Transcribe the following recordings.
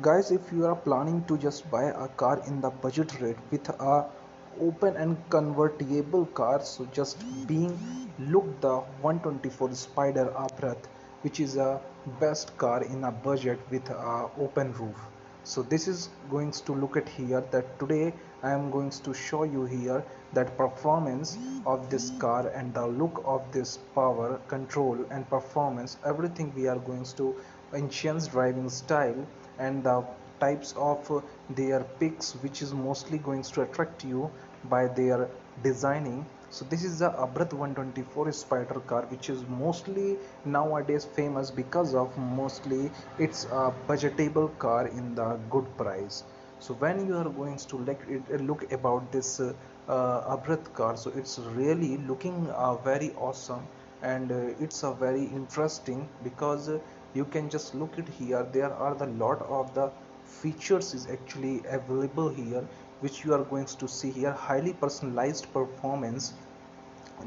Guys, if you are planning to just buy a car in the budget rate with a open and convertible car, so just being look the 124 Spider Abarth, which is a best car in a budget with a open roof. So this is going to look at here that today I am going to show you here that performance of this car and the look of this power control and performance, everything we are going to enhance driving style and the types of their picks, which is mostly going to attract you by their designing. So this is the Abarth 124 Spider car, which is mostly nowadays famous because of mostly it's a budgetable car in the good price. So when you are going to look about this Abarth car, so it's really looking very awesome, and it's a very interesting because you can just look it here. There are the lot of the features is actually available here, which you are going to see here. Highly personalized performance.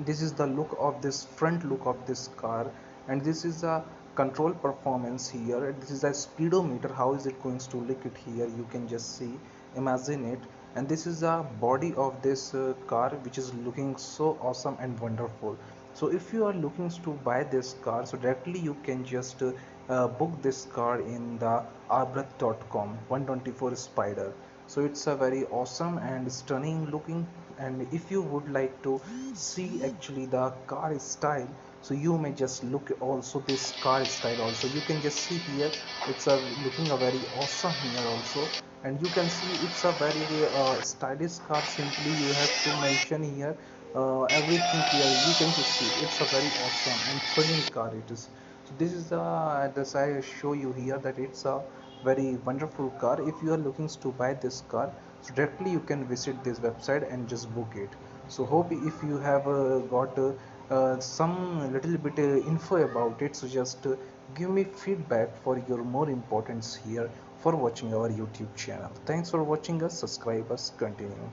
This is the look of this front look of this car, and this is a control performance here. This is a speedometer. How is it going to look it here? You can just see, imagine it. And this is a body of this car, which is looking so awesome and wonderful. So if you are looking to buy this car, so directly you can just book this car in the arbrath.com 124 Spider. So it's a very awesome and stunning looking. And if you would like to see actually the car style, so you may just look also this car style also. You can just see here, it's a looking a very awesome here also. And you can see it's a very stylish car. Simply you have to mention here everything here. You can just see it's a very awesome and funny car it is. So this is this I show you here that it's a very wonderful car. If you are looking to buy this car, so directly you can visit this website and just book it. So hope if you have got some little bit info about it, so just give me feedback for your more importance here for watching our YouTube channel. Thanks for watching us. Subscribe us. Continue.